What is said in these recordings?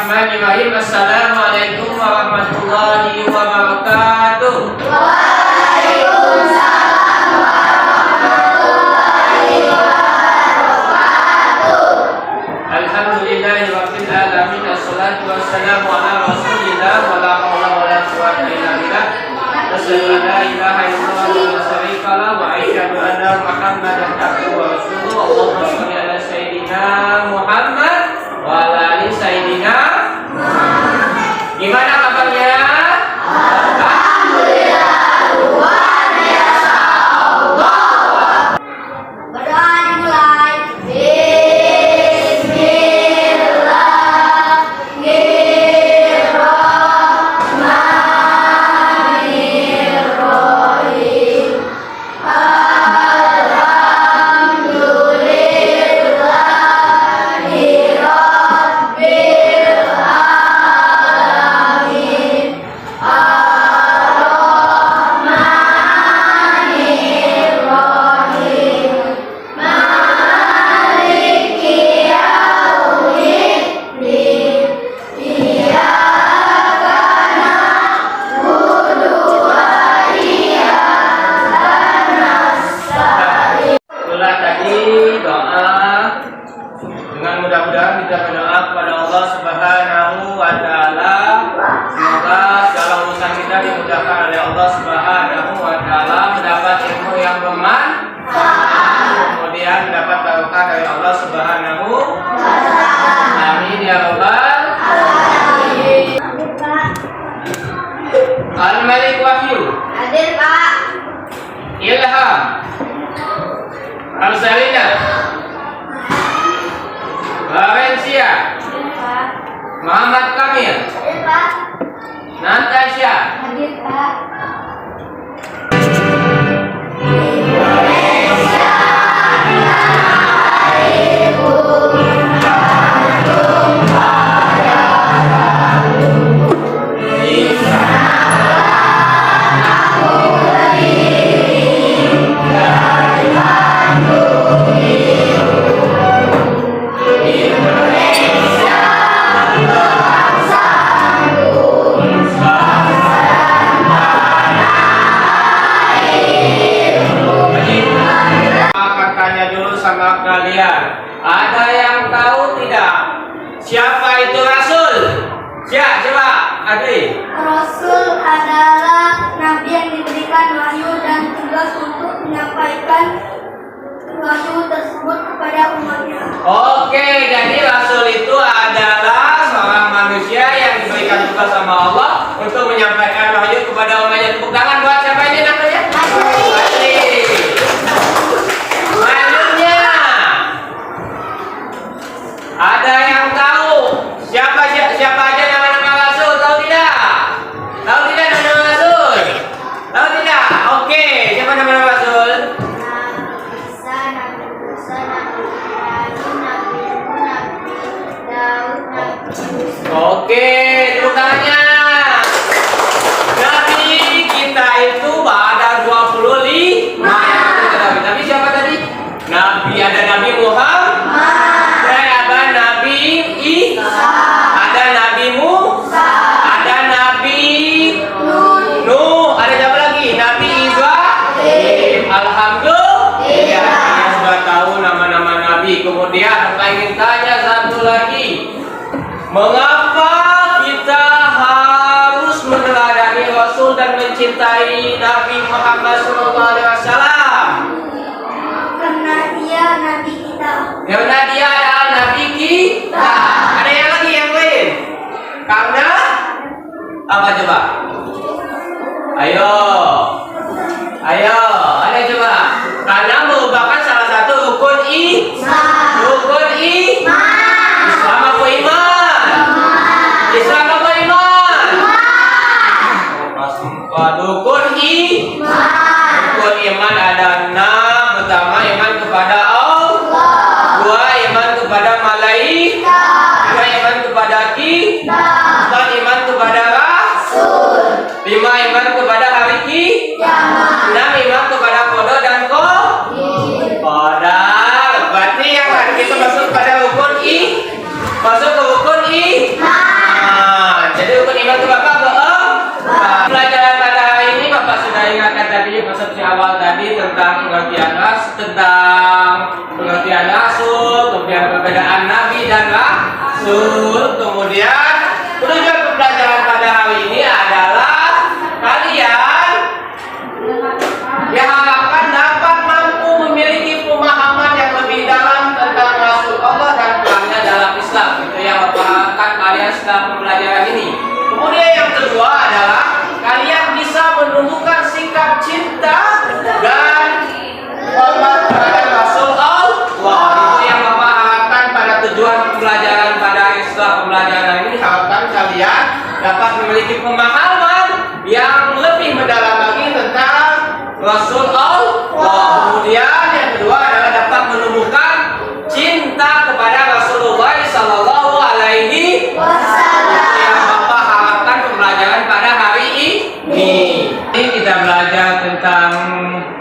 Bismillahirrahmanirrahim. Assalamualaikum warahmatullahi wabarakatuh. Waalaikumsalam warahmatullahi wabarakatuh. Alhamdulillahirabbil alamin. Wassalatu wassalamu ala Rasulillah wa la haula wa la quwwata illa billah. Asyhadu an la ilaha illallah wa la syarika lah wa asyhadu anna Muhammadan abduhu wa rasuluh. Allahumma shalli ala sayyidina Muhammad wa ala ali sayyidina Muhammad. Gimana kabarnya? Alhamdulillah, luar biasa. Allah. Berdoa dimulai. Bismillahirrahmanirrahim. Alhamdulillahirabbil alamin. Ar-Rahmanirrahim. Maliki yaumiddin. Iyyaka na'budu wa iyyaka nasta'in. Itulah tadi doa. Dengan mudah-mudahan kita berdoa kepada Allah Subhanahu wa taala, semoga segala urusan kita dimudahkan oleh Allah Subhanahu wa taala, mendapat ilmu yang bermanfaat, kemudian mendapat barokah dari Allah Subhanahu wa taala. Amin ya rabbal alamin. Al-Malik Wahyu, Hadir, Pak. Ilham, Arsalina, Valencia, Pak. Muhammad Kamil, Hadir, Pak. Natasha. Hadir, Pak. Akan tanya dulu sama kalian, ada yang tahu tidak siapa itu Rasul? Siapa? Coba Adri. Rasul adalah nabi yang diberikan wahyu dan tugas untuk menyampaikan wahyu tersebut kepada umatnya. Oke, jadi Rasul itu adalah seorang manusia yang diberikan tugas sama Allah untuk menyampaikan wahyu kepada umatnya. Tepuk tangan buat siapa ini namanya? Adri. Selanjutnya, ada yang tahu siapa aja nama-nama Rasul? Tahu tidak? Tahu tidak nama-nama Rasul? Tahu tidak? Oke, siapa nama-nama Rasul? Nabi Isa, Nabi Musa, Nabi Ibrahim, Nabi Nuh, Nabi Daud, Nabi Yusuf. Oke, tepuk tangannya. Nabi kita itu ada 25 yang kita Nabi. Nabi siapa tadi? Nabi ada Nabi Muhammad, ada Nabi Isa, ada Nabi Musa, ada Nabi Nuh, ada siapa lagi? Nabi Ibrahim. Alhamdulillah, kita sudah tahu nama-nama Nabi. Kemudian saya ingin tanya satu lagi, mengapa kita harus meneladani Rasul dan mencintai Nabi Muhammad SAW? Karena dia nabi kita. Karena dia adalah Nabi kita. Ada yang lagi yang lain? Karena apa coba? Ayo, ada coba. Karena merupakan salah satu rukun Islam apa iman? Islam apa iman? Rukun iman ada 6. Pertama, iman kepada Allah. 2, iman kepada malaikat. 3, iman kepada kitab. 4, iman kepada Rasul. 5, iman kepada hari kiamat. 6, iman kepada qada dan qadar. Berarti yang kita masuk pada rukun masuk ke rukun iman. awal tadi tentang pengertian rasul, kemudian perbedaan nabi dan rasul, kemudian tujuan pembelajaran pada hari ini adalah kalian diharapkan dapat mampu memiliki pemahaman yang lebih dalam tentang Rasul Allah dan perannya dalam Islam. Itu yang Bapak akan kalian setelah pembelajaran ini. Kemudian yang kedua adalah kalian bisa menumbuhkan sikap cinta dan hormat terhadap Rasul Allah. Itu yang Bapak harapkan pada tujuan pembelajaran pada setelah pembelajaran ini. Harapkan kalian dapat memiliki pemahaman yang lebih mendalam lagi tentang Rasul Allah. Kemudian yang kedua adalah dapat menumbuhkan cinta kepada Rasulullah Sallallahu Alaihi Wasallam. Itu yang Bapak harapkan pembelajaran pada hari ini. Ini kita belajar tentang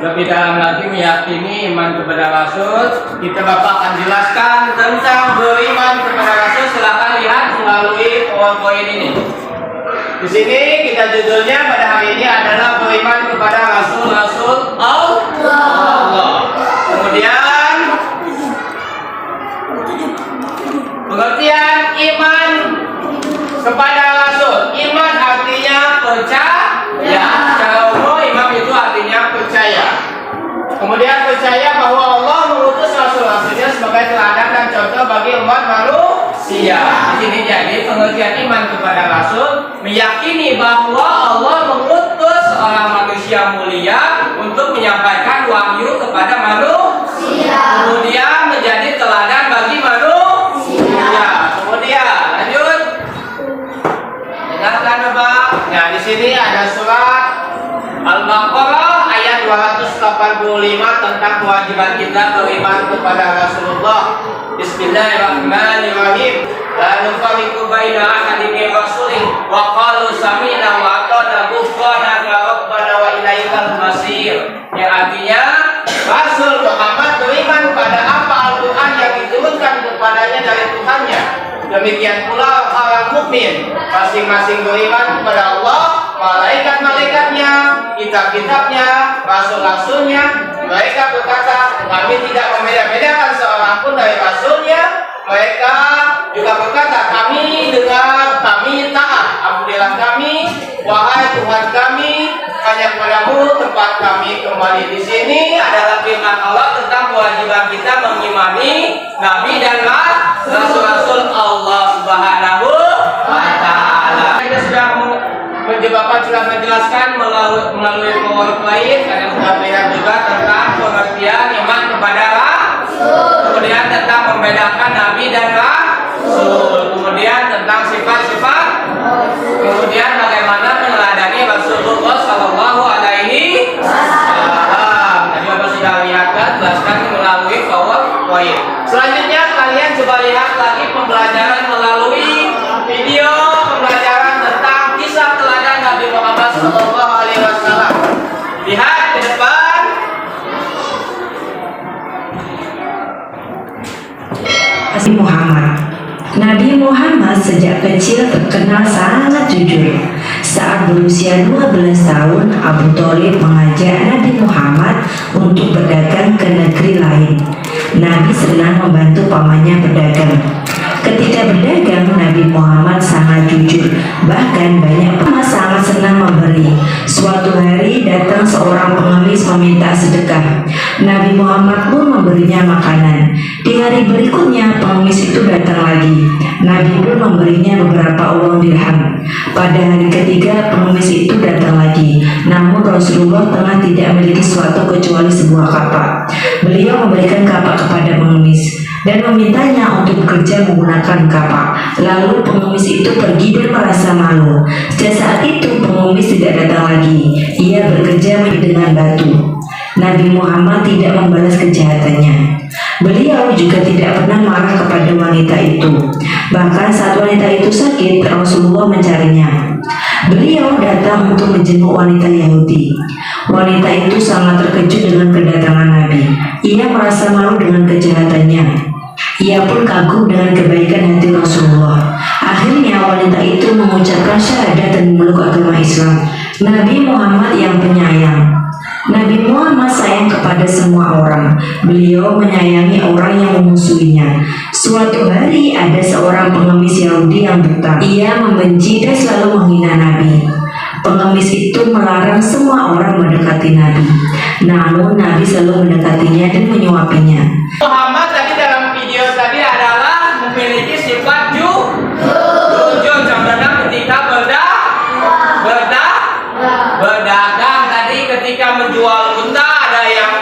lebih dalam lagi meyakini iman kepada Rasul. Kita Bapak akan jelaskan tentang beriman kepada Rasul. Silakan lihat melalui poin-poin ini. Di sini kita judulnya pada hari ini adalah beriman kepada Rasul Allah. Kemudian pengertian iman kepada Rasul. Iman artinya percaya. Secara umum iman itu artinya percaya. Kemudian percaya bahwa Allah mengutus Rasul-Rasulnya sebagai teladan dan contoh bagi umat manusia. Di sini jadi pengertian iman kepada Rasul meyakini bahwa Allah mengutus seorang manusia mulia untuk menyampaikan wahyu kepada manusia. Kemudian menjadi teladan bagi manusia. Kemudian lanjut. Dengarkan Bapak. Nah, di sini ada surat Al-Baqarah ayat 285 tentang kewajiban kita beriman kepada Rasulullah. Bismillahirrahmanirrahim. La nufarriqu baina ahadin min rasulih wa qalu sami'na wa ata'na ghufranaka rabbana wa ilaikal masir. Yang artinya Rasul Muhammad beriman pada apa Al-Qur'an yang diturunkan kepadanya dari Tuhannya. Demikian pula orang mukmin masing-masing beriman kepada Allah, malaikat-malaikatnya, kitab-kitabnya, rasul-rasulnya. Mereka berkata, kami tidak membeda-bedakan seorang pun dari rasulnya. Mereka juga berkata, kami dengar, kami taat. Alhamdulillah kami, wahai Tuhan kami, hanya kepadamu tempat kami kembali. Di sini adalah firman Allah tentang kewajiban kita mengimani Nabi dan Rasul-Rasul Allah Subhanahu wa Ta'ala. Kita sudah Bapak sudah menjelaskan melalui PowerPoint. Kalian sudah melihat juga tentang pengertian iman kepada Rasul. Kemudian tentang membedakan Nabi dan Rasul. Kemudian tentang sifat-sifat. Kemudian bagaimana meneladani Rasulullah Sallallahu Alaihi Wasallam. Tadi Bapak sudah lihat kan, jelaskan melalui PowerPoint. Selanjutnya kalian coba lihat lagi pembelajaran melalui video pembelajaran tentang kisah teladan Nabi Muhammad Sallallahu Alaihi Wasallam. Lihat ke depan. Nabi Muhammad sejak kecil terkenal sangat jujur. Saat berusia 12 tahun, Abu Thalib mengajak Nabi Muhammad untuk berdagang ke negeri lain. Nabi senang membantu pamannya berdagang. Ketika berdagang, Nabi Muhammad sangat jujur, bahkan banyak pengemis sangat senang memberi. Suatu hari datang seorang pengemis meminta sedekah. Nabi Muhammad pun memberinya makanan. Di hari berikutnya pengemis itu datang lagi. Nabi pun memberinya beberapa uang dirham. Pada hari ketiga pengemis itu datang lagi. Namun Rasulullah tengah tidak memiliki sesuatu kecuali sebuah kapak. Beliau memberikan kapak kepada pengemis dan memintanya untuk bekerja menggunakan kapak. Lalu pengemis itu pergi dan merasa malu. Sejak saat itu pengemis tidak datang lagi. Ia bekerja dengan batu. Nabi Muhammad tidak membalas kejahatannya. Beliau juga tidak pernah marah kepada wanita itu. Bahkan saat wanita itu sakit, Rasulullah mencarinya. Beliau datang untuk menjenguk wanita Yahudi. Wanita itu sangat terkejut dengan kedatangan Nabi. Ia merasa malu dengan kejahatannya. Ia pun kagum dengan kebaikan hati Rasulullah. Akhirnya wanita itu mengucapkan syahadat dan memeluk agama Islam. Nabi Muhammad yang penyayang. Nabi Muhammad sayang kepada semua orang. Beliau menyayangi orang yang memusuhinya. Suatu hari ada seorang pengemis Yahudi yang buta. Ia membenci dan selalu menghina Nabi. Pengemis itu melarang semua orang mendekati Nabi. Namun Nabi selalu mendekatinya dan menyuapinya. Muhammad tadi dalam video tadi adalah memiliki sifat jujur contohnya ketika berdagang tadi ketika menjual unta ada yang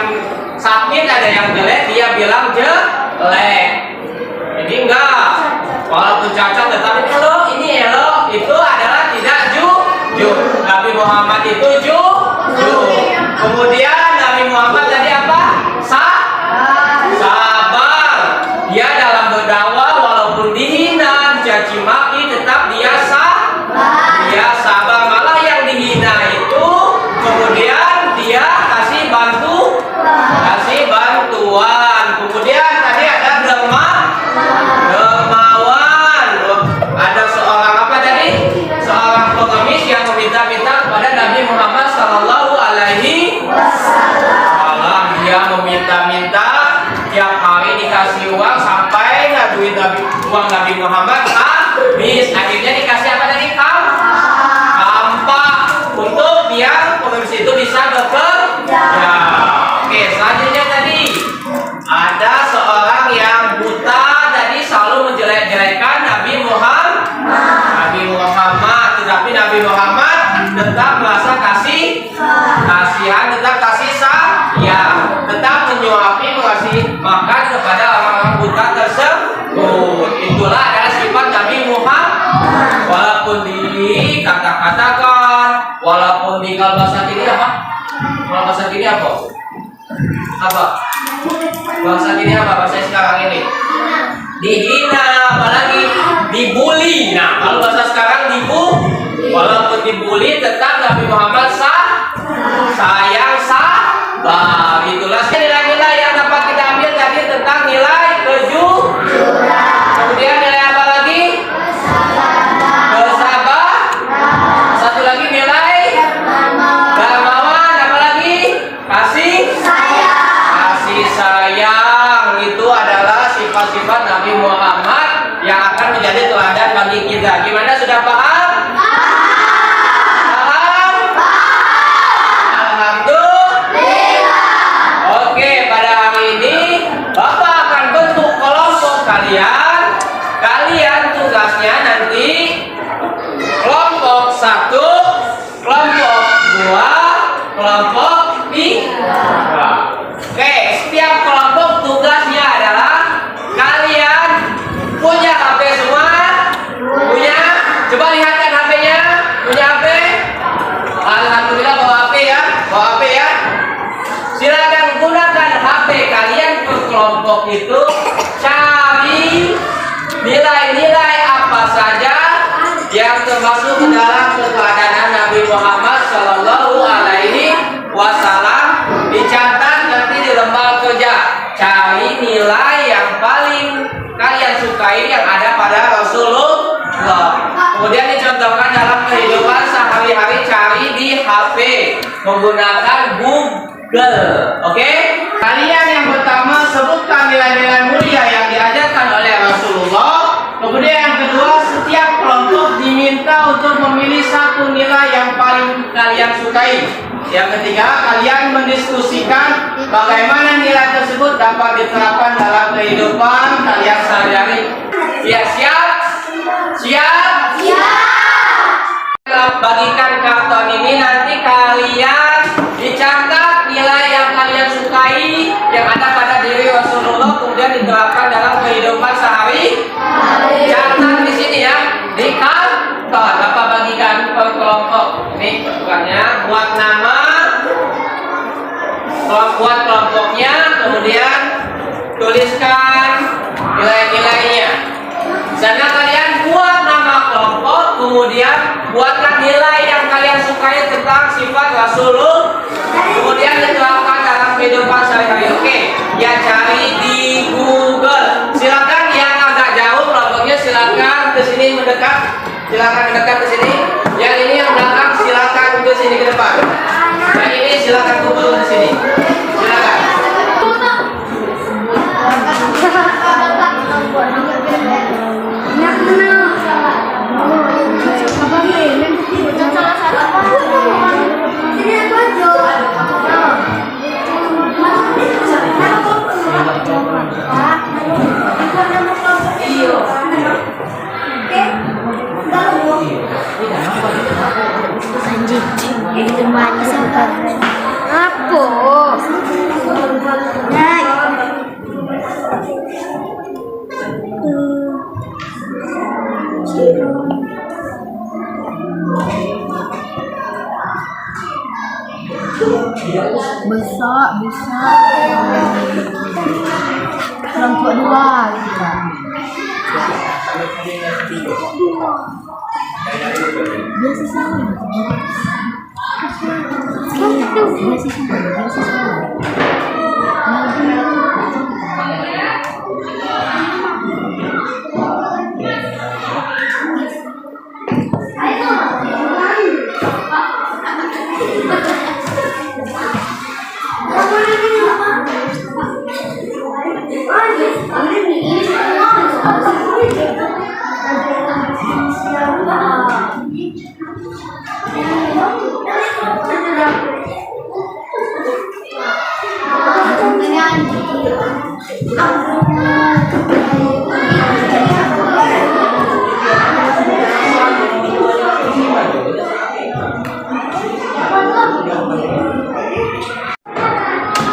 sakit ada yang jelek dia bilang jelek. Jadi enggak walaupun cacat tetapi kalau ini elok itu adalah tidak jujur. Nabi Muhammad itu jujur. Kemudian Nabi Muhammad tadi apa? Sabar. Dia dalam berdakwah walaupun dihina, dicaci maki tetap dia sabar. Malah yang dihina itu kemudian dia kasih bantuan. Kemudian tadi ada dermawan. Ada seorang apa tadi? Seorang pengemis yang meminta-minta kepada Nabi Muhammad Sallallahu Alaihi Wasallam. Dia meminta-minta tiap hari dikasih uang sampai uang Nabi Muhammad habis. Akhirnya dikasih apa tadi? Kampak untuk biar pengemis itu bisa bekerja. Oke, selanjutnya tadi ada seorang yang buta tadi selalu menjelek-jelekan Nabi Muhammad, tetapi Nabi Muhammad tetap merasa kasihan, tetap kasih sayang, tetap menyuapi, mengasih makan kepada orang-orang buta tersebut. Itulah adalah sifat Nabi Muhammad. Walaupun dikata-katakan, walaupun di kalau bahasa kini apa? Kalau bahasa kini apa? Bahasa kini apa? Bahasa sekarang ini dihina, apalagi dibully. Nah, kalau bahasa sekarang walaupun dibully tetap Nabi Muhammad sayang sabar. Itulah nilai-nilai yang dapat kita ambil tadi tentang nilai kejujuran. Kemudian nilai apa lagi? Kesabaran. Satu lagi nilai dermawan. Apa lagi? Kasih sayang. Itu adalah sifat-sifat Nabi Muhammad yang akan menjadi teladan bagi kita. Gimana, sudah paham? Kalian tugasnya nanti kelompok 1, kelompok 2, kelompok 3. Oke, setiap kelompok tugasnya adalah kalian punya HP semua? Punya? Coba lihatkan HP-nya. Punya HP? Alhamdulillah bawa HP ya. Silakan gunakan HP kalian ke kelompok itu. Cari nilai-nilai apa saja yang termasuk ke dalam keteladanan Nabi Muhammad Sallallahu Alaihi Wasallam. Dicatat nanti di lembar kerja. Cari nilai yang paling kalian sukai yang ada pada Rasulullah. Kemudian dicontohkan dalam kehidupan sehari-hari. Cari di HP menggunakan Google. Oke? Kalian yang pertama sebutkan nilai-nilai mulia yang diajarkan oleh Rasulullah. Kemudian yang kedua, setiap kelompok diminta untuk memilih satu nilai yang paling kalian sukai. Yang ketiga, kalian mendiskusikan bagaimana nilai tersebut dapat diterapkan dalam kehidupan kalian sehari-hari. Ya, siap? Bagikan karton ini, nanti kalian dicatat nilai yang kalian sukai yang ada pada diri Rasulullah, kemudian diterapkan dalam kehidupan sehari. Catat di sini ya, di karton. Bapak bagikan per kelompok. Ini bukannya buat nama, buat kelompoknya, kemudian tuliskan nilai-nilainya. Sana kalian buat nama kelompok, kemudian buatkan nilai yang kalian sukai tentang sifat Rasulullah, kemudian diterapkan dalam kehidupan sehari-hari. Oke, ya cari di Google. Silakan yang agak jauh kelompoknya silakan ke sini mendekat. Silakan mendekat ke sini. Yang ini yang belakang silakan ke sini ke depan. Yang ini silakan kumpul bisa kelompok dua gitu Kak. Biasa sama.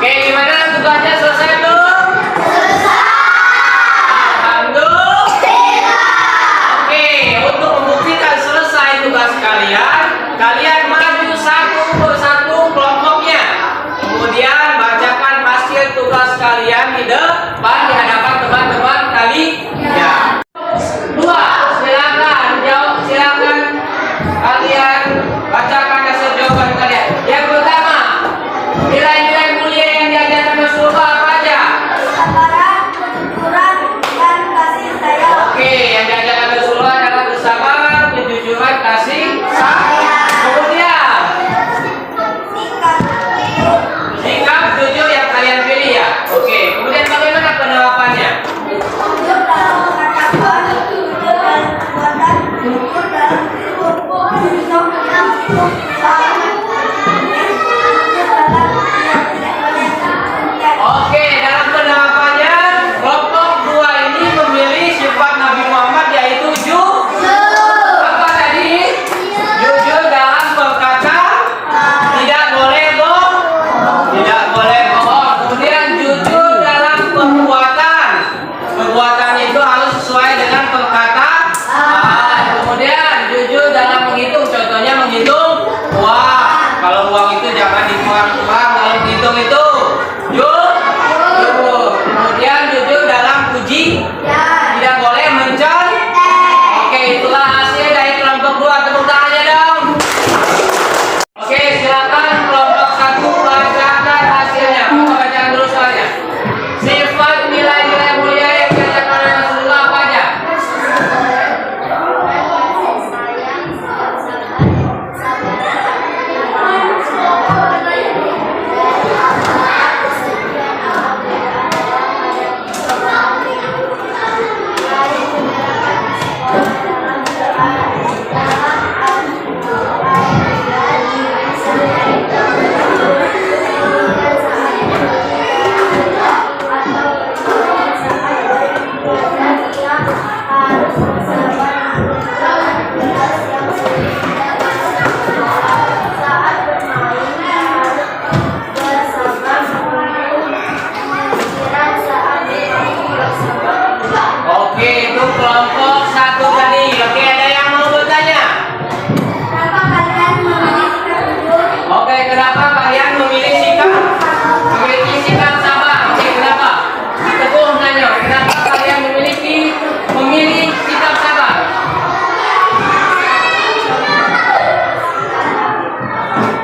Oke, gimana tugasnya selesai belum? Alhamdulillah. Oke, untuk membuktikan selesai tugas kalian, kalian maju satu persatu kelompoknya. Kemudian bacakan hasil tugas kalian di depan di hadapan teman-teman kalian. Dua, silakan jawab, silakan kalian bacakan hasil jawaban kalian. Yang pertama, nilai-nilai mulia yang diajarkan Rasulullah apa aja? Kesabaran, kejujuran, dan kasih sayang. Oke, yang diajarkan Rasulullah adalah kesabaran, kejujuran, kasih sayang. Kemudian sikap jujur yang kalian pilih ya. Oke, kemudian bagaimana penerapannya? jujur dalam perkataan, jujur dalam perbuatan, jujur dalam perilaku, jujur dalam usaha, jujur dalam kegiatan. Oke, dalam penerapannya kelompok dua ini memilih sifat Nabi Muhammad yaitu apa tadi? Jujur dalam perkataan, tidak boleh bohong, tidak boleh bohong. Kemudian jujur dalam perbuatan, perbuatan itu harus sesuai dengan perkataan. Kemudian jujur dalam menghitung, contohnya menghitung uang. Kalau uang itu jangan dikurang-kurang, kalau menghitung itu jujur. Kemudian jujur dalam puji, tidak boleh mencontek. Oke, itulah hasil dari kelompok dua. Tepuk tangannya dong. Oke, silakan kelompok satu bacakan hasilnya. Kita bacakan dulu soalnya. Sifat nilai-nilai mulia yang diajarkan oleh Rasulullah apa aja? Oke, itu kelompok satu tadi. Oke, ada yang mau bertanya? Kenapa kalian memilih sikap jujur? Oke, kenapa kalian memilih sikap sabar? Oke, kenapa? Teguh nanya, kenapa kalian memilih sikap sabar?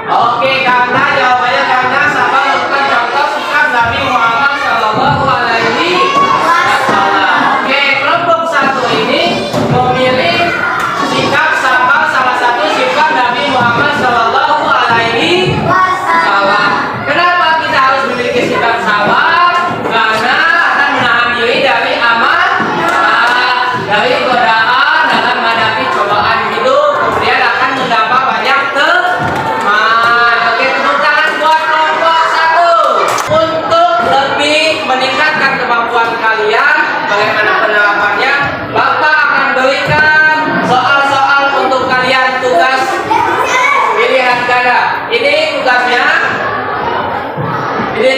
Oke, karena jawabannya karena sabar merupakan contoh sikap Nabi Muhammad Shallallahu Alaihi Wasallam. Oke, kelompok satu ini memilih sikap sabar, salah satu sifat Nabi Muhammad Shallallahu Alaihi Wasallam. Kenapa kita harus memiliki sikap sabar? Karena akan menahan diri dari amarah, dari godaan dalam menghadapi cobaan hidup. Kemudian akan mendapat banyak teman. Oke, tepuk tangan buat kelompok satu. Untuk lebih meningkatkan kemampuan kalian, bagaimana penerapannya? Bapak akan berikan soal-soal untuk kalian, tugas pilihan ganda. Ini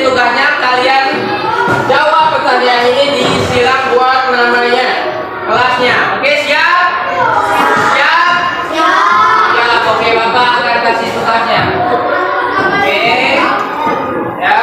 tugasnya kalian jawab pertanyaan ini di silang buat namanya kelasnya. Oke, siap? Siap? Ya, oke, Bapak akan kasih tugasnya. Oke. Ya.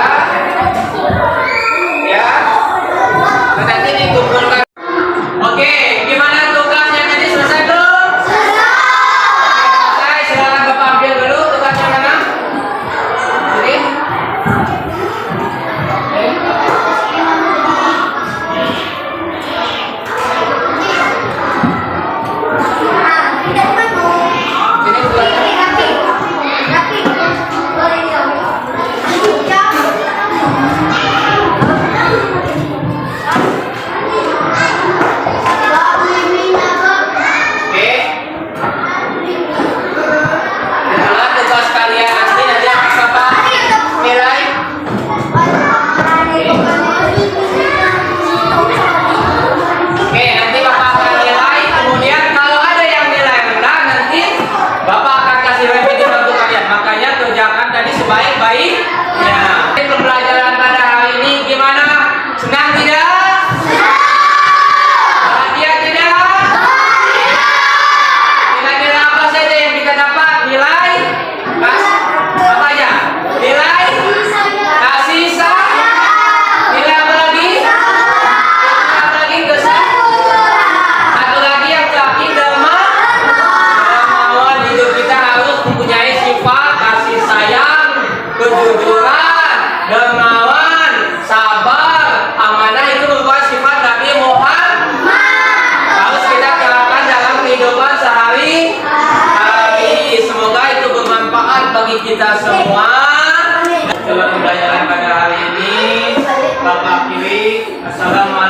Assalamualaikum